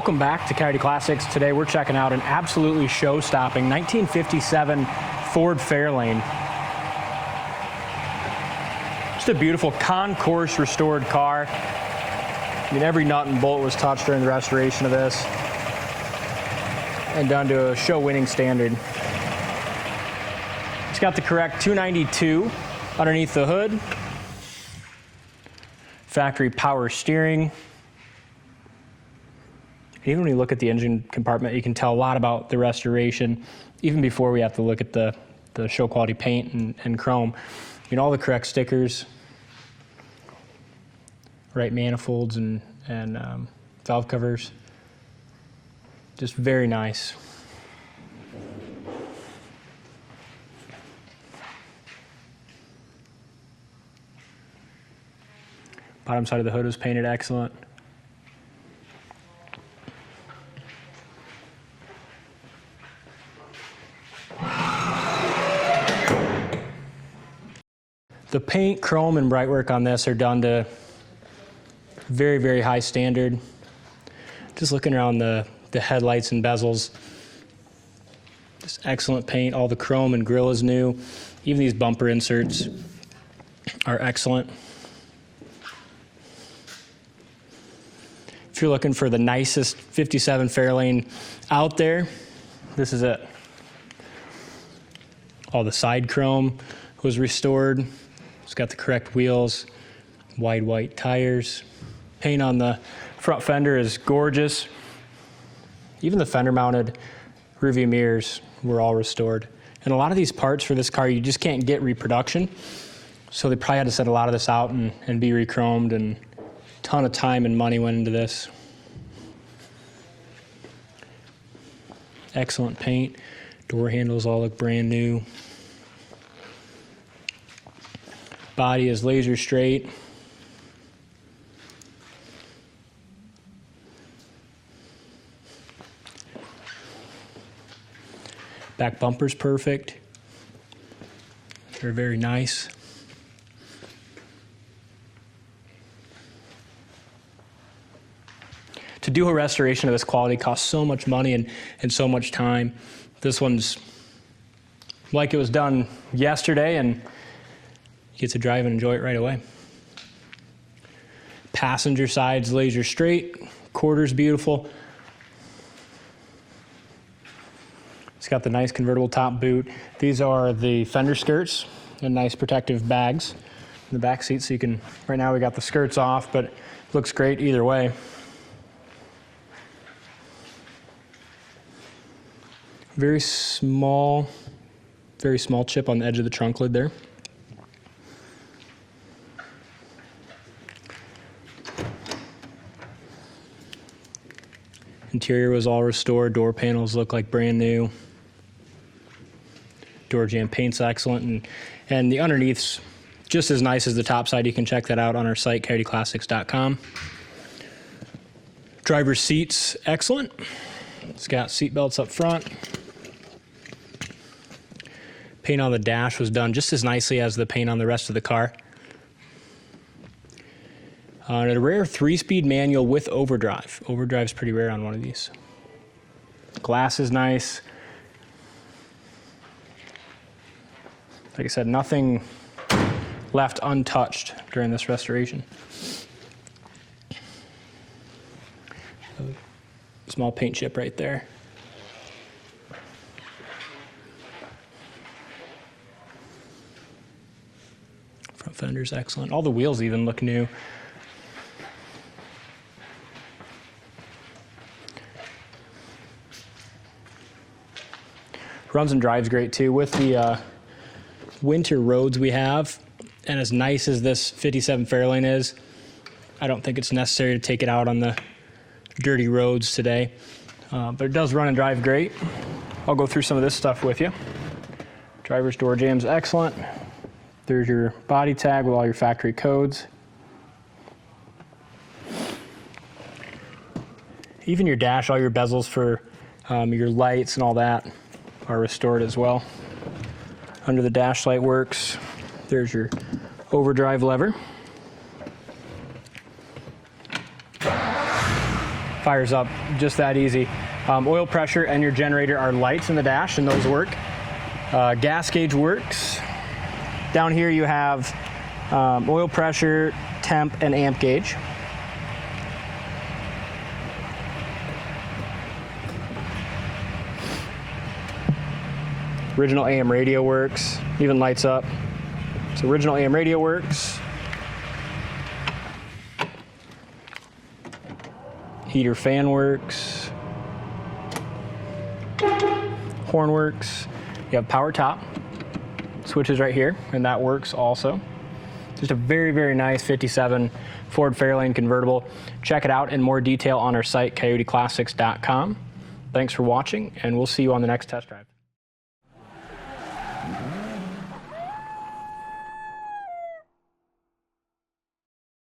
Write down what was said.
Welcome back to Coyote Classics. Today we're checking out an absolutely show-stopping 1957 Ford Fairlane. Just a beautiful concourse restored car. I mean, every nut and bolt was touched during the restoration of this and done to a show-winning standard. It's got the correct 292 underneath the hood. Factory power steering. Even when you look at the engine compartment, you can tell a lot about the restoration, even before we have to look at the show quality paint and chrome. You know, all the correct stickers, right manifolds and valve covers. Just very nice. Bottom side of the hood was painted excellent. The paint, chrome, and bright work on this are done to very, very high standard. Just looking around the headlights and bezels, just excellent paint. All the chrome and grille is new. Even these bumper inserts are excellent. If you're looking for the nicest 57 Fairlane out there, this is it. All the side chrome was restored. It's got the correct wheels, wide white tires. Paint on the front fender is gorgeous. Even the fender mounted rearview mirrors were all restored. And a lot of these parts for this car, you just can't get reproduction. So they probably had to set a lot of this out and be re-chromed, and a ton of time and money went into this. Excellent paint. Door handles all look brand new. Body is laser straight. Back bumper's perfect. They're very nice. To do a restoration of this quality costs so much money and so much time. This one's like it was done yesterday, and you get to drive and enjoy it right away. Passenger side's laser straight, quarter's beautiful. It's got the nice convertible top boot. These are the fender skirts and nice protective bags in the back seat, so you can, right now we got the skirts off, but it looks great either way. Very small chip on the edge of the trunk lid there. Interior was all restored. Door panels look like brand new. Door jamb paint's excellent, and the underneath's just as nice as the top side. You can check that out on our site, coyoteclassics.com. Driver's seat's excellent. It's got seat belts up front. Paint on the dash was done just as nicely as the paint on the rest of the car. A rare 3-speed manual with overdrive. Overdrive's pretty rare on one of these. Glass is nice. Like I said, nothing left untouched during this restoration. A small paint chip right there. Front fender's excellent. All the wheels even look new. Runs and drives great too. With the winter roads we have, and as nice as this 57 Fairlane is, I don't think it's necessary to take it out on the dirty roads today. But it does run and drive great. I'll go through some of this stuff with you. Driver's door jamb's excellent. There's your body tag with all your factory codes. Even your dash, all your bezels for your lights and all that are restored as well. Under the dash light works. There's your overdrive lever. Fires up just that easy. Oil pressure and your generator are lights in the dash, and those work. Gas gauge works. Down here you have oil pressure, temp, and amp gauge. Original AM radio works, even lights up. So original AM radio works. Heater fan works. Horn works. You have power top. Switches right here, and that works also. Just a very, very nice 57 Ford Fairlane convertible. Check it out in more detail on our site, coyoteclassics.com. Thanks for watching, and we'll see you on the next test drive.